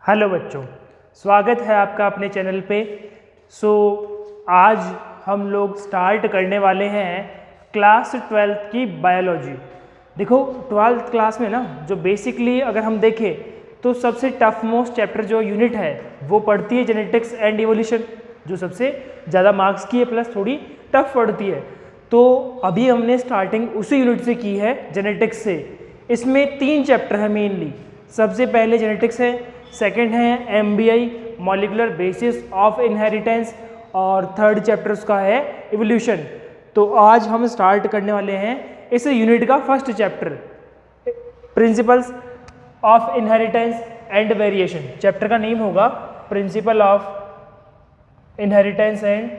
Hello बच्चों, स्वागत है आपका अपने चैनल पे। आज हम लोग स्टार्ट करने वाले हैं क्लास 12th की बायोलॉजी। देखो 12th क्लास में ना जो बेसिकली अगर हम देखें तो सबसे टफ मोस्ट चैप्टर जो यूनिट है वो पढ़ती है जेनेटिक्स एंड इवोल्यूशन, जो सबसे ज़्यादा मार्क्स की है प्लस थोड़ी टफ पढ़ती है। तो अभी हमने स्टार्टिंग उसी यूनिट से की है, जेनेटिक्स से। इसमें 3 चैप्टर है मेनली। सबसे पहले जेनेटिक्स है, सेकंड है MBI molecular basis of inheritance, और थर्ड चैप्टर उसका है इवोल्यूशन। तो आज हम स्टार्ट करने वाले हैं इस यूनिट का first chapter, principles of inheritance and variation. Chapter का नेम होगा principle of inheritance and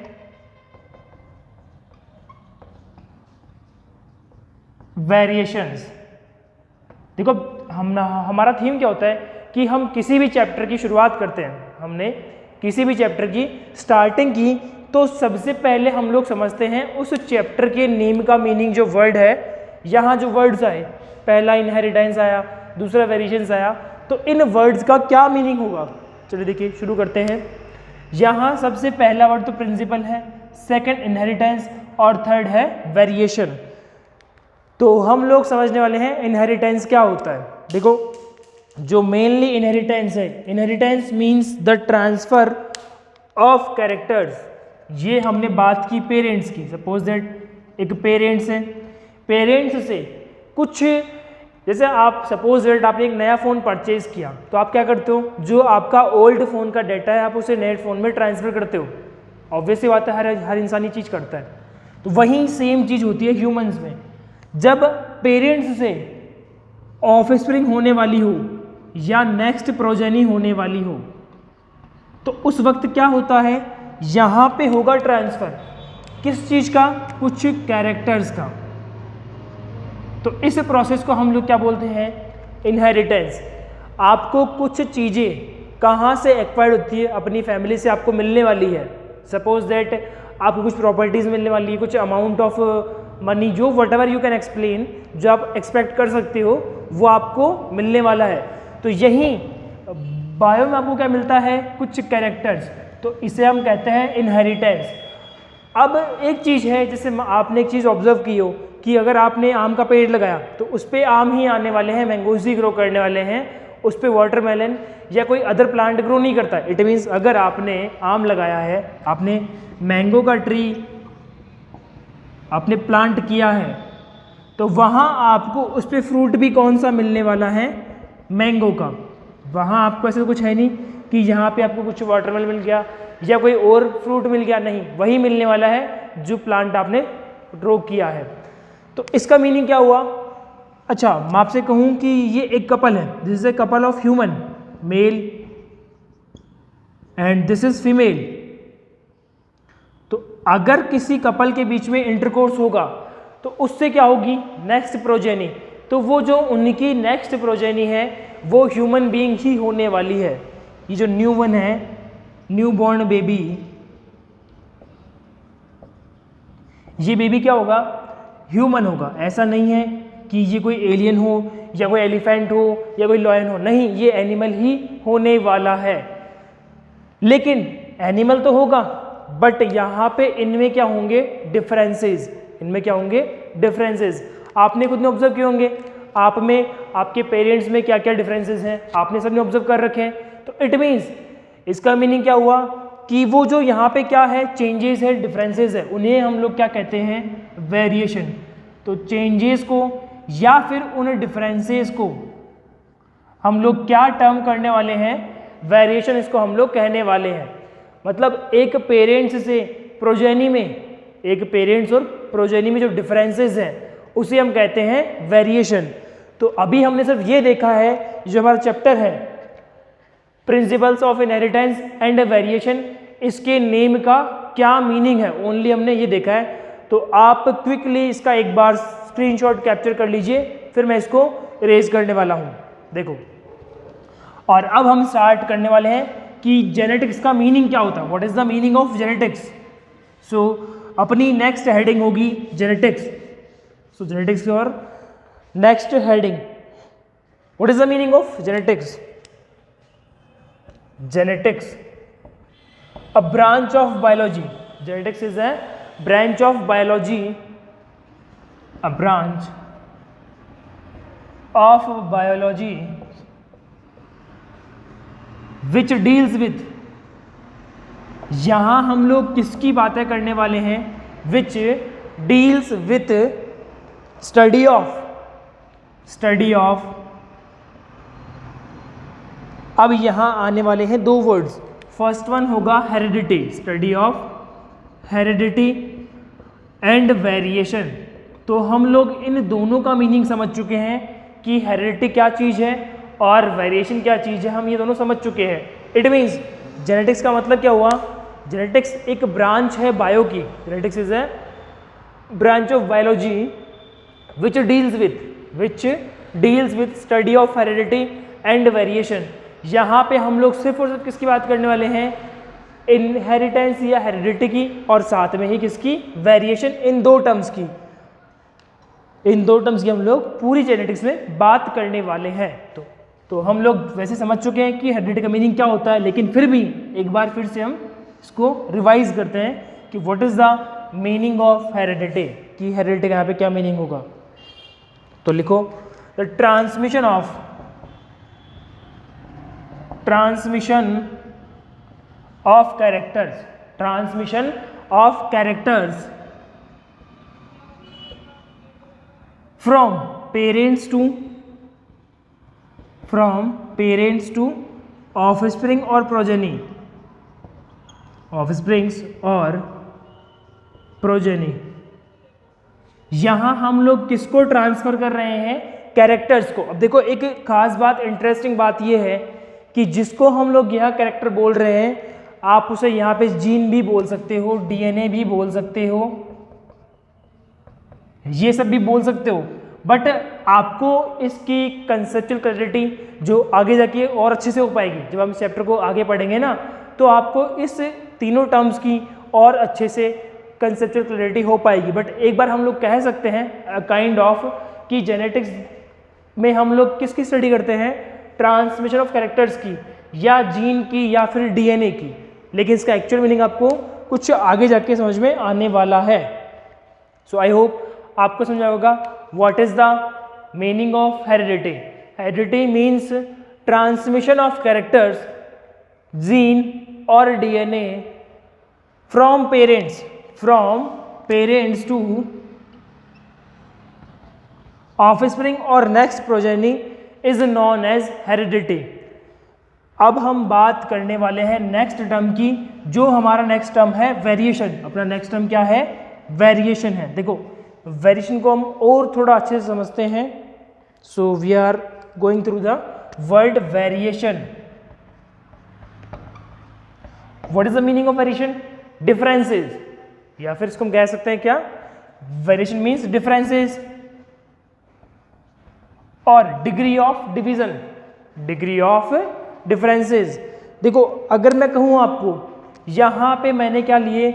variations. देखो हमारा थीम क्या होता है कि हम किसी भी चैप्टर की शुरुआत करते हैं, हमने किसी भी चैप्टर की स्टार्टिंग की तो सबसे पहले हम लोग समझते हैं उस चैप्टर के नेम का मीनिंग। जो वर्ड है, यहाँ जो वर्ड्स आए, पहला इनहेरिटेंस आया, दूसरा वेरिएशंस आया, तो इन वर्ड्स का क्या मीनिंग होगा। चलिए देखिए शुरू करते हैं। यहाँ सबसे पहला वर्ड तो प्रिंसिपल है, सेकंड इनहेरिटेंस और थर्ड है वेरिएशन। तो हम लोग समझने वाले हैं इनहेरिटेंस क्या होता है। देखो जो मेनली इनहेरिटेंस है, inheritance means the transfer of characters. ये हमने बात की पेरेंट्स की। सपोज दैट एक पेरेंट्स है, पेरेंट्स से कुछ, जैसे आप सपोज दैट आपने एक नया फ़ोन परचेज किया तो आप क्या करते हो, जो आपका ओल्ड फ़ोन का डाटा है आप उसे नए फ़ोन में ट्रांसफ़र करते हो। ऑब्वियस सी बात है, हर इंसान ये चीज़ करता है। तो वही सेम चीज़ होती है ह्यूमंस में। जब पेरेंट्स से ऑफस्प्रिंग होने वाली हो या नेक्स्ट प्रोजेनी होने वाली हो तो उस वक्त क्या होता है, यहाँ पे होगा ट्रांसफर। किस चीज़ का? कुछ कैरेक्टर्स का। तो इस प्रोसेस को हम लोग क्या बोलते हैं, इनहेरिटेंस। आपको कुछ चीज़ें कहाँ से एक्वायर्ड होती है, अपनी फैमिली से आपको मिलने वाली है। सपोज दैट आपको कुछ प्रॉपर्टीज़ मिलने वाली है, कुछ अमाउंट ऑफ मनी, जो what ever you can explain, जो आप एक्सपेक्ट कर सकते हो वो आपको मिलने वाला है। तो यही बायो में आपको क्या मिलता है, कुछ कैरेक्टर्स। तो इसे हम कहते हैं इनहेरिटेंस। अब एक चीज़ है, जैसे आपने एक चीज़ ऑब्जर्व की हो कि अगर आपने आम का पेड़ लगाया तो उस पर आम ही आने वाले हैं, मैंगोज ही ग्रो करने वाले हैं, उस पर वाटरमेलन या कोई अदर प्लांट ग्रो नहीं करता। इट मीन्स अगर आपने आम लगाया है, आपने मैंगो का ट्री आपने प्लांट किया है, तो वहाँ आपको उस पर फ्रूट भी कौन सा मिलने वाला है, मैंगो का। वहाँ आपको ऐसा कुछ है नहीं कि यहाँ पे आपको कुछ वाटरमेलन मिल गया या कोई और फ्रूट मिल गया, नहीं, वही मिलने वाला है जो प्लांट आपने ग्रो किया है। तो इसका मीनिंग क्या हुआ। अच्छा, मैं आपसे कहूँ कि ये एक कपल है, this is a couple of human, male and this is female. तो अगर किसी कपल के बीच में इंटरकोर्स होगा तो उससे क्या होगी, नेक्स्ट प्रोजेनी। तो वो जो उनकी नेक्स्ट प्रोजेनी है वो ह्यूमन बीइंग ही होने वाली है। ये जो न्यू वन है, न्यू बॉर्न बेबी, ये बेबी क्या होगा, ह्यूमन होगा। ऐसा नहीं है कि ये कोई एलियन हो या कोई एलिफेंट हो या कोई लॉयन हो, नहीं, ये एनिमल ही होने वाला है। लेकिन एनिमल तो होगा, बट यहाँ पे इनमें क्या होंगे, डिफरेंसेस। इनमें क्या होंगे, डिफरेंसेस। आपने खुद ने ऑब्जर्व किए होंगे, आप में, आपके पेरेंट्स में क्या क्या डिफरेंसेस हैं, आपने सबने ऑब्जर्व कर रखे हैं। तो इट मीन्स इसका मीनिंग क्या हुआ कि वो जो यहाँ पे क्या है, चेंजेस है, डिफरेंसेस है, उन्हें हम लोग क्या कहते हैं, वेरिएशन। तो चेंजेस को या फिर उन डिफरेंसेस को हम लोग क्या टर्म करने वाले हैं, वेरिएशन इसको हम लोग कहने वाले हैं। मतलब एक पेरेंट्स से प्रोजेनी में, एक पेरेंट्स और प्रोजेनी में जो डिफरेंसेस हैं उसे हम कहते हैं वेरिएशन। तो अभी हमने सिर्फ ये देखा है, जो हमारा चैप्टर है principles of inheritance and variation, इसके नेम का क्या मीनिंग है, ओनली हमने ये देखा है। तो आप क्विकली इसका एक बार स्क्रीनशॉट कैप्चर कर लीजिए, फिर मैं इसको इरेज करने वाला हूँ। देखो, और अब हम स्टार्ट करने वाले हैं कि जेनेटिक्स का मीनिंग क्या होता है, what is the meaning of genetics. So अपनी नेक्स्ट हेडिंग होगी जेनेटिक्स। सो जेनेटिक्स की और next heading, what is the meaning of genetics. Genetics, a branch of biology. Genetics is a branch of biology, a branch of biology which deals with, यहाँ हम लोग किसकी बातें करने वाले हैं, which deals with study of, अब यहाँ आने वाले हैं दो वर्ड्स, फर्स्ट वन होगा heredity, study of heredity and variation. तो हम लोग इन दोनों का मीनिंग समझ चुके हैं कि हेरिडिटी क्या चीज़ है और वेरिएशन क्या चीज़ है, हम ये दोनों समझ चुके हैं। इट मीन्स जेनेटिक्स का मतलब क्या हुआ, जेनेटिक्स एक ब्रांच है बायो की, genetics is a branch of biology which deals with study of heredity and variation. यहाँ पे हम लोग सिर्फ और सिर्फ किसकी बात करने वाले हैं, इनहेरिटेंस या हेरिडिटी की, और साथ में ही किसकी, वेरिएशन। इन दो टर्म्स की हम लोग पूरी जेनेटिक्स में बात करने वाले हैं। तो हम लोग वैसे समझ चुके हैं कि हेरिडिटी का मीनिंग क्या होता है, लेकिन फिर भी एक बार फिर से हम इसको रिवाइज करते हैं कि what is the meaning of heredity, कि हेरिडिटी का यहाँ पे क्या मीनिंग होगा। तो लिखो, the transmission of characters from parents to offspring or progeny, यहाँ हम लोग किसको ट्रांसफर कर रहे हैं, कैरेक्टर्स को। अब देखो एक खास बात, इंटरेस्टिंग बात ये है कि जिसको हम लोग यह कैरेक्टर बोल रहे हैं, आप उसे यहाँ पे जीन भी बोल सकते हो, डीएनए भी बोल सकते हो, ये सब भी बोल सकते हो, बट आपको इसकी कंसेप्चुअल क्लैरिटी जो आगे जाके और अच्छे से हो पाएगी, जब हम चैप्टर को आगे पढ़ेंगे ना, तो आपको इस तीनों टर्म्स की और अच्छे से कंसेप्चुअल क्लैरिटी हो पाएगी। बट एक बार हम लोग कह सकते हैं काइंड ऑफ कि जेनेटिक्स में हम लोग किसकी स्टडी करते हैं, ट्रांसमिशन ऑफ कैरेक्टर्स की, या जीन की, या फिर डीएनए की, लेकिन इसका एक्चुअल मीनिंग आपको कुछ आगे जाके समझ में आने वाला है। सो आई होप आपको समझा होगा what is the meaning of heredity. Heredity means transmission of characters, gene और DNA from parents to offspring और next progeny is known as heredity. अब हम बात करने वाले हैं नेक्स्ट टर्म की, जो हमारा नेक्स्ट टर्म है वेरिएशन। अपना नेक्स्ट टर्म क्या है, वेरिएशन है। देखो वेरिएशन को हम और थोड़ा अच्छे से समझते हैं। So we are going through the word variation. What is the meaning of variation, differences, या फिर इसको हम कह सकते हैं क्या, वेरिएशन मीन्स डिफरेंसेस और degree of division, degree of differences. देखो अगर मैं कहूं आपको, यहां पे मैंने क्या लिए,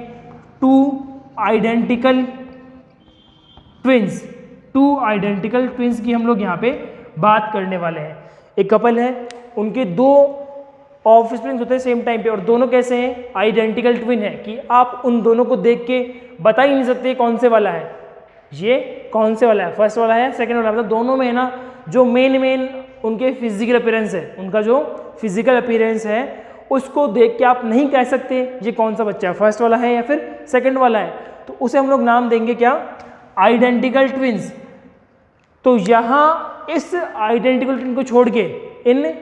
टू आइडेंटिकल ट्विंस की हम लोग यहाँ पे बात करने वाले हैं। एक कपल है, उनके दो ऑफस्प्रिंग्स होते हैं सेम टाइम पे, और दोनों कैसे हैं, आइडेंटिकल ट्विन है, कि आप उन दोनों को देख के बता ही नहीं सकते कौन से वाला है, ये कौन से वाला है, फर्स्ट वाला है सेकंड वाला है। मतलब दोनों में है ना जो मेन उनके फिजिकल अपीयरेंस है, उनका जो फिजिकल अपीयरेंस है उसको देख के आप नहीं कह सकते ये कौन सा बच्चा है, फर्स्ट वाला है या फिर सेकंड वाला है। तो उसे हम लोग नाम देंगे क्या, आइडेंटिकल ट्विंस। तो यहाँ इस आइडेंटिकल ट्विन को छोड़ के, इन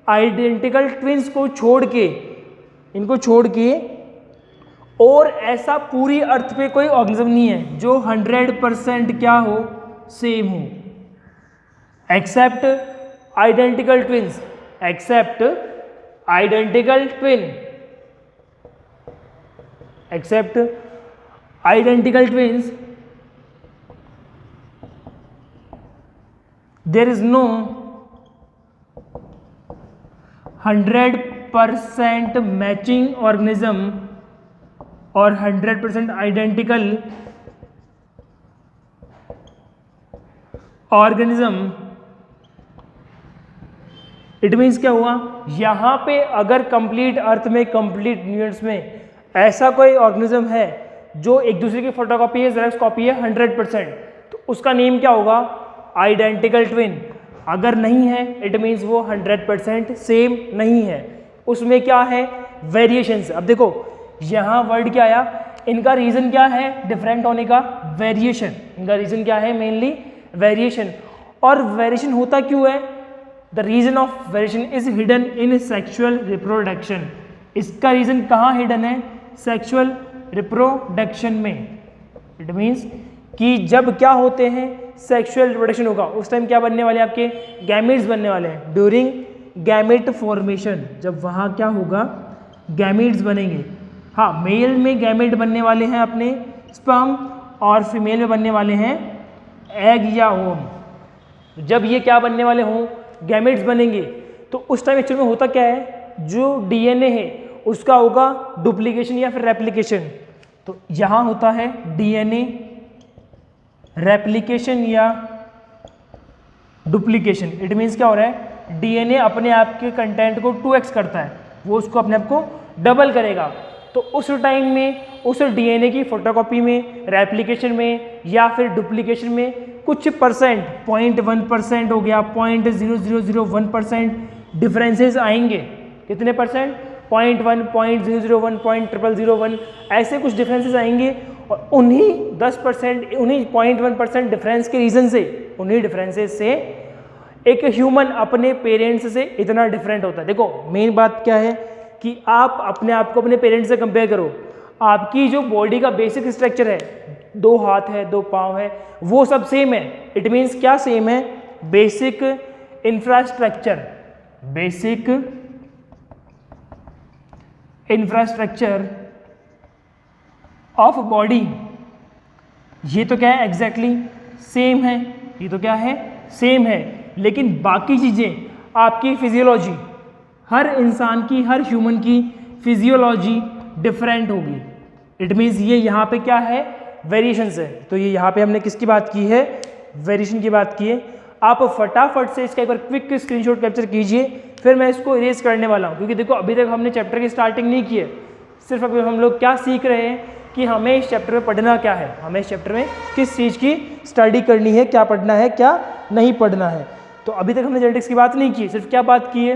आइडेंटिकल ट्विंस को छोड़ के, इनको छोड़ के और ऐसा पूरी अर्थ पे कोई ऑर्गेनिज्म नहीं है जो 100% क्या हो, सेम हो, except identical twins, except identical twin, except identical twins, there is no 100% matching organism और 100% आइडेंटिकल ऑर्गेनिज्म इट मीन्स क्या हुआ, यहाँ पे अगर कंप्लीट अर्थ में, कंप्लीट यूनिवर्स में ऐसा कोई ऑर्गेनिज्म है जो एक दूसरे की फोटोकॉपी है, जेरॉक्स कॉपी है 100%, तो उसका नेम क्या होगा, आइडेंटिकल ट्विन। अगर नहीं है इट मीन्स वो 100% सेम नहीं है, उसमें क्या है, वेरिएशंस। अब देखो यहाँ वर्ड क्या आया, इनका रीजन क्या है डिफरेंट होने का, वेरिएशन। इनका रीजन क्या है, मेनली वेरिएशन। और वेरिएशन होता क्यों है, the reason of variation is hidden in sexual reproduction. इसका रीजन कहाँ हिडन है, सेक्सुअल रिप्रोडक्शन में। इट मीन्स कि जब क्या होते हैं, सेक्सुअल रिप्रोडक्शन होगा, उस टाइम क्या बनने वाले आपके, गैमेट्स बनने वाले हैं। ड्यूरिंग गैमेट फॉर्मेशन, जब वहाँ क्या होगा, गैमेट्स बनेंगे। हाँ, मेल में गैमेट बनने वाले हैं अपने स्पर्म, और फीमेल में बनने वाले हैं एग या ओम। जब ये क्या बनने वाले हों, गैमेट्स बनेंगे, तो उस टाइम एक्चुअली में होता क्या है, जो डीएनए है उसका होगा डुप्लीकेशन या फिर रेप्लिकेशन। तो यहाँ होता है डीएनए रेप्लिकेशन या डुप्लीकेशन। इट मीन्स क्या हो रहा है, डीएनए अपने आप के कंटेंट को 2x करता है, वो उसको अपने आप को डबल करेगा। तो उस टाइम में उस डीएनए की फोटोकॉपी में, रेप्लिकेशन में या फिर डुप्लीकेशन में कुछ परसेंट, 0.1% हो गया, 0.0001% डिफरेंसेस आएंगे। कितने परसेंट, 0.1, 0.001, 0.0001, ऐसे कुछ डिफरेंसेस आएंगे। और उन्हीं 10%, उन्हीं 0.1% डिफरेंस के रीजन से, उन्हीं डिफरेंसेस से एक ह्यूमन अपने पेरेंट्स से इतना डिफरेंट होता है। देखो मेन बात क्या है कि आप अपने आप को अपने पेरेंट्स से कंपेयर करो, आपकी जो बॉडी का बेसिक स्ट्रक्चर है, 2 हाथ है, 2 पाँव है, वो सब सेम है। इट मीन्स क्या सेम है, basic infrastructure, basic infrastructure of body, ये तो क्या है, एग्जैक्टली सेम है, ये तो क्या है, सेम है। लेकिन बाकी चीज़ें, आपकी फिजियोलॉजी, हर इंसान की, हर ह्यूमन की फिजियोलॉजी डिफरेंट होगी। इट मीन्स ये यहाँ पे क्या है, वेरिएशंस है। तो ये यहाँ पे हमने किसकी बात की है, वेरिएशन की बात की है। आप फटाफट से इसका एक बार क्विक स्क्रीनशॉट कैप्चर कीजिए, फिर मैं इसको इरेज करने वाला हूँ। क्योंकि देखो अभी तक हमने चैप्टर की स्टार्टिंग नहीं की है, सिर्फ अभी हम लोग क्या सीख रहे हैं कि हमें इस चैप्टर में पढ़ना क्या है, हमें इस चैप्टर में किस चीज़ की स्टडी करनी है, क्या पढ़ना है, क्या नहीं पढ़ना है। तो अभी तक हमने जेनेटिक्स की बात नहीं की, सिर्फ क्या बात की है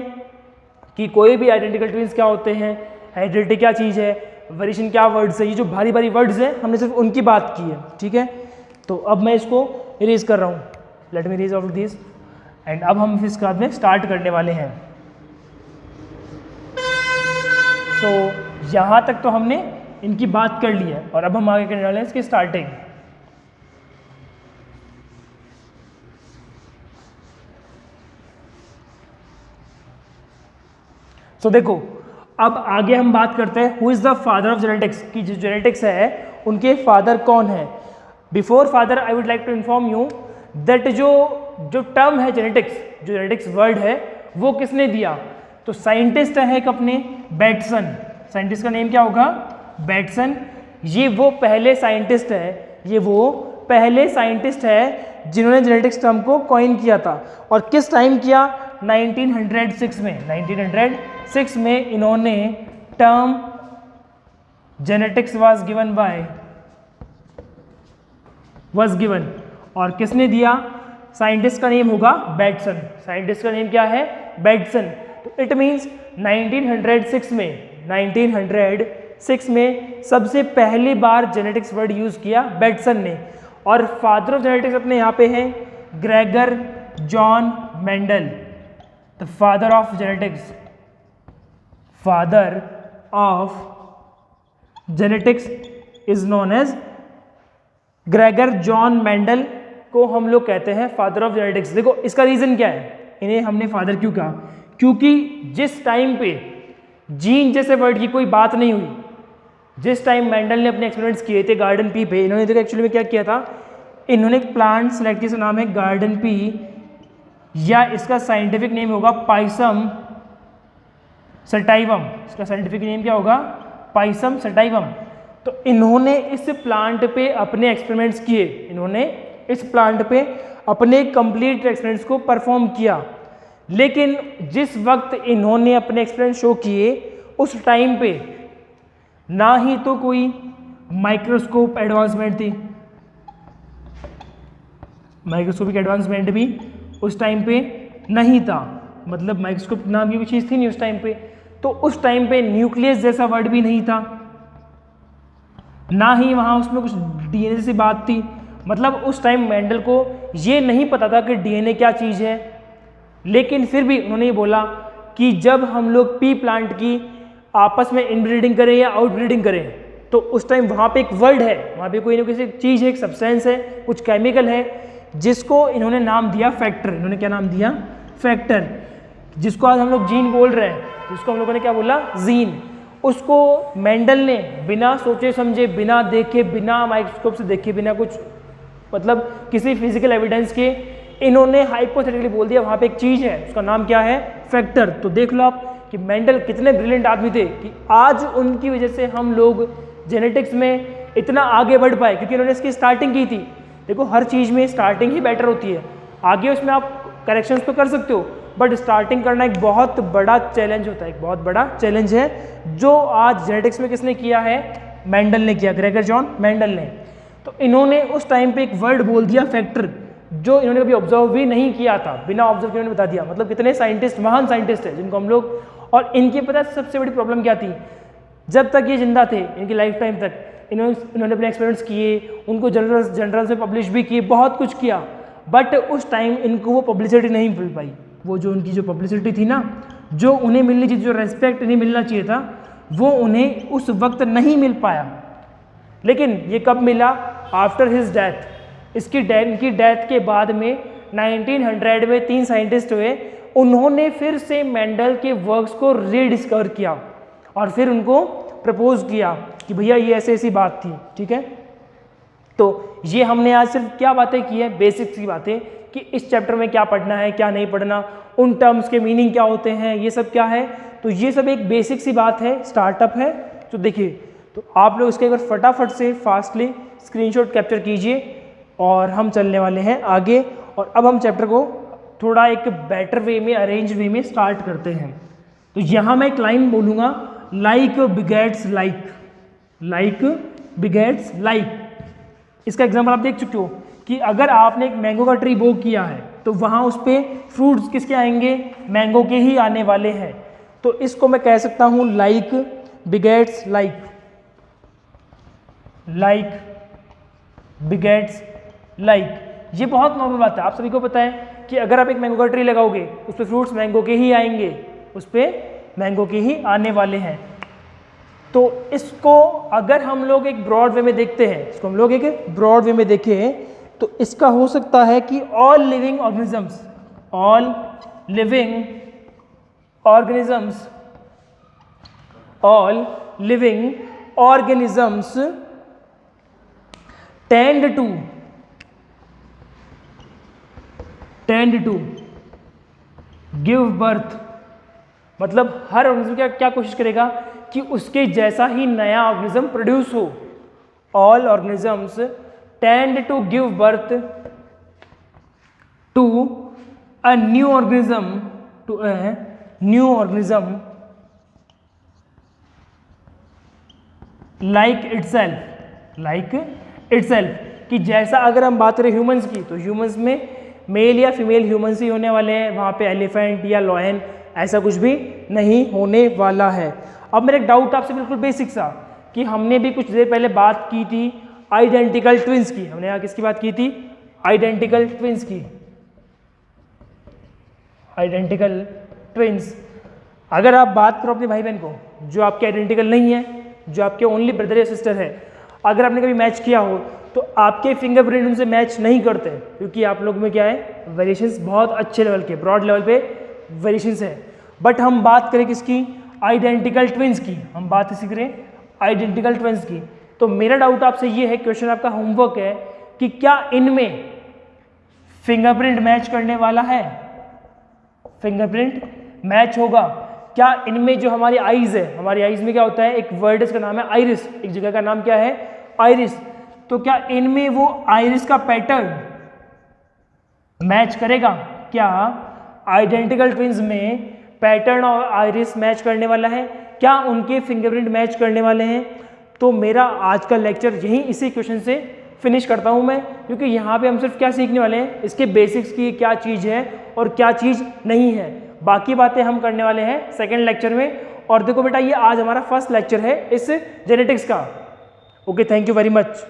कि कोई भी आइडेंटिकल ट्विंस क्या होते हैं, हेरिडिटी क्या चीज़ है, वेरिएशन क्या वर्ड्स है, ये जो भारी भारी वर्ड्स हैं हमने सिर्फ उनकी बात की है। ठीक है, तो अब मैं इसको इरेज कर रहा हूँ, let me erase all this, and अब हम इसके बाद में स्टार्ट करने वाले हैं। तो यहाँ तक तो हमने इनकी बात कर ली है, और अब हम आगे करने वाले हैं इसकी स्टार्टिंग। तो देखो अब आगे हम बात करते हैं who is the father of genetics, कि जो जेनेटिक्स है उनके फादर कौन है। Before father I would like to inform you that जो टर्म है जेनेटिक्स, जो जेनेटिक्स वर्ड है वो किसने दिया, तो साइंटिस्ट है एक अपने बैटसन। साइंटिस्ट का नेम क्या होगा, बैटसन। ये वो पहले साइंटिस्ट है, ये वो पहले साइंटिस्ट है जिन्होंने जेनेटिक्स टर्म को कॉइन किया था। और किस टाइम किया, 1906 में। 1906 में इन्होंने टर्म जेनेटिक्स वाज गिवन, और किसने दिया, साइंटिस्ट का नेम होगा बैटसन। साइंटिस्ट का नेम क्या है, बैटसन। तो इट मींस 1906 में सबसे पहली बार जेनेटिक्स वर्ड यूज किया बैटसन ने। और फादर ऑफ जेनेटिक्स अपने यहाँ पे हैं Gregor John Mendel. The father of genetics, father of genetics is known as Gregor John Mendel, को हम लोग कहते हैं फादर ऑफ जेनेटिक्स। देखो इसका रीजन क्या है, इन्हें हमने फादर क्यों कहा, क्योंकि जिस टाइम पे जीन जैसे वर्ड की कोई बात नहीं हुई, जिस टाइम मेंडल ने अपने एक्सपेरिमेंट्स किए थे गार्डन पी पे, इन्होंने देखो एक्चुअली में क्या किया था, इन्होंने एक प्लांट सेलेक्ट किया, नाम है गार्डन पी, या इसका साइंटिफिक नेम होगा पाइसम सटाइवम। इसका साइंटिफिक नेम क्या होगा, पाइसम सटाइवम। तो इन्होंने इस प्लांट पे अपने एक्सपेरिमेंट्स किए, इन्होंने इस प्लांट पे अपने कंप्लीट एक्सपेरिमेंट्स को परफॉर्म किया। लेकिन जिस वक्त इन्होंने अपने एक्सपेरिमेंट शो किए उस टाइम पे ना ही तो कोई माइक्रोस्कोप एडवांसमेंट थी, माइक्रोस्कोपिक एडवांसमेंट भी उस टाइम पे नहीं था, मतलब माइक्रोस्कोप नाम की कोई चीज़ थी नहीं उस टाइम पे। तो उस टाइम पे न्यूक्लियस जैसा वर्ड भी नहीं था, ना ही वहाँ उसमें कुछ डीएनए से बात थी। मतलब उस टाइम मेंडल को ये नहीं पता था कि डीएनए क्या चीज़ है, लेकिन फिर भी उन्होंने ये बोला कि जब हम लोग पी प्लांट की आपस में इनब्रीडिंग करें या आउटब्रीडिंग करें तो उस टाइम वहाँ पे एक वर्ड है, वहाँ पे कोई ना कोई चीज़ है, एक सब्सटेंस है, कुछ केमिकल है जिसको इन्होंने नाम दिया फैक्टर। इन्होंने क्या नाम दिया? फैक्टर, जिसको आज हम लोग जीन बोल रहे हैं, जिसको हम लोगों ने क्या बोला? जीन। उसको मेंडल ने बिना सोचे समझे, बिना देखे, बिना माइक्रोस्कोप से देखे, बिना कुछ मतलब किसी फिजिकल एविडेंस के इन्होंने हाइपोथेटिकली बोल दिया वहाँ पे एक चीज़ है, उसका नाम क्या है? फैक्टर। तो देख लो आप कि मेंडल कितने ब्रिलियंट आदमी थे कि आज उनकी वजह से हम लोग जेनेटिक्स में इतना आगे बढ़ पाए, क्योंकि उन्होंने इसकी स्टार्टिंग की थी। देखो हर चीज़ में स्टार्टिंग ही बेटर होती है, आगे उसमें आप करेक्शंस तो कर सकते हो, बट स्टार्टिंग करना एक बहुत बड़ा चैलेंज होता है, एक बहुत बड़ा चैलेंज है, जो आज जेनेटिक्स में किसने किया है? मेंडल ने किया, ग्रेगर जॉन मेंडल ने। तो इन्होंने उस टाइम पे एक वर्ड बोल दिया फैक्टर, जो इन्होंने कभी ऑब्जर्व भी नहीं किया था, बिना ऑब्जर्व किए बता दिया। मतलब कितने साइंटिस्ट, महान साइंटिस्ट है जिनको हम लोग, और इनकी पता है सबसे बड़ी प्रॉब्लम क्या थी? जब तक ये जिंदा थे, इनकी लाइफ टाइम तक, इन्होंने अपने एक्सपेरिमेंट्स किए, उनको जर्नल से पब्लिश भी किए, बहुत कुछ किया, बट उस टाइम इनको वो पब्लिसिटी नहीं मिल पाई। वो जो उनकी जो पब्लिसिटी थी ना, जो उन्हें मिलनी चाहिए, जो रेस्पेक्ट इन्हें मिलना चाहिए था, वो उन्हें उस वक्त नहीं मिल पाया। लेकिन ये कब मिला? After his death. इनकी डेथ के बाद में 1900 में 3 साइंटिस्ट हुए, उन्होंने फिर से मेंडल के वर्क्स को रीडिस्कवर किया और फिर उनको प्रपोज किया कि भैया ये ऐसी ऐसी बात थी, ठीक है। तो ये हमने आज सिर्फ क्या बातें की है? बेसिक्स की बातें, कि इस चैप्टर में क्या पढ़ना है, क्या नहीं पढ़ना, उन टर्म्स के मीनिंग क्या होते हैं, ये सब क्या है। तो ये सब एक बेसिक सी बात है, स्टार्टअप है। तो देखिए, तो आप लोग इसके एक बार फटाफट से फास्टली स्क्रीनशॉट कैप्चर कीजिए और हम चलने वाले हैं आगे। और अब हम चैप्टर को थोड़ा एक बेटर वे में, अरेंज वे में स्टार्ट करते हैं। तो यहाँ मैं एक लाइन बोलूँगा, like begets like, like begets like. इसका एग्जाम्पल आप देख चुके हो कि अगर आपने एक मैंगो का ट्री बो किया है तो वहाँ उस पर फ्रूट्स किसके आएंगे? मैंगो के ही आने वाले हैं। तो इसको मैं कह सकता हूँ like begets like, like begets like. ये बहुत नॉर्मल बात है, आप सभी को पता है कि अगर आप एक मैंगो का ट्री लगाओगे उस पर फ्रूट्स मैंगो के ही आएंगे, उस पर मैंगो के ही आने वाले हैं। तो इसको अगर हम लोग एक ब्रॉड वे में देखते हैं, इसको हम लोग एक ब्रॉड वे में देखें तो इसका हो सकता है कि all living organisms, all living organisms, all living organisms tend to give birth. मतलब हर ऑर्गेनिज्म क्या कोशिश करेगा कि उसके जैसा ही नया ऑर्गेनिज्म प्रोड्यूस हो। All organisms tend to give birth to a new organism, to a new organism like itself, like itself. कि जैसा अगर हम बात करें ह्यूमंस की, तो ह्यूमंस में मेल या फीमेल ह्यूमंस ही होने वाले हैं, वहाँ पे एलिफेंट या लॉयन ऐसा कुछ भी नहीं होने वाला है। अब मेरा एक डाउट आपसे बिल्कुल बेसिक सा, कि हमने भी कुछ देर पहले बात की थी आइडेंटिकल ट्विंस की। हमने यहाँ किसकी बात की थी? आइडेंटिकल ट्विंस की, आइडेंटिकल ट्विंस। अगर आप बात करो अपने भाई बहन को जो आपके आइडेंटिकल नहीं है, जो आपके ओनली ब्रदर या सिस्टर है, अगर आपने कभी मैच किया हो तो आपके फिंगरप्रिंट उनसे मैच नहीं करते, क्योंकि आप लोग में क्या है? वेरिएशंस बहुत अच्छे लेवल के, ब्रॉड लेवल पे वेरिएशंस है। बट हम बात करें किसकी? आइडेंटिकल ट्विंस की। हम बात इसी करें आइडेंटिकल ट्विंस की। तो मेरा डाउट आपसे ये है, क्वेश्चन आपका होमवर्क है, कि क्या इनमें फिंगरप्रिंट मैच करने वाला है? फिंगरप्रिंट मैच होगा क्या? इनमें जो हमारी आईज है, हमारी आईज में क्या होता है? एक वर्ड इसका नाम है आइरिस, एक जगह का नाम क्या है? आइरिस। तो क्या इनमें वो आइरिस का पैटर्न मैच करेगा? क्या आइडेंटिकल ट्विंस में पैटर्न और आइरिस मैच करने वाला है, क्या उनके फिंगरप्रिंट मैच करने वाले हैं। तो मेरा आज का लेक्चर यहीं इसी क्वेश्चन से फिनिश करता हूं मैं, क्योंकि यहाँ पे हम सिर्फ क्या सीखने वाले हैं, इसके बेसिक्स की क्या चीज़ है और क्या चीज़ नहीं है। बाकी बातें हम करने वाले हैं सेकेंड लेक्चर में। और देखो बेटा, ये आज हमारा फर्स्ट लेक्चर है इस जेनेटिक्स का। Okay, thank you very much.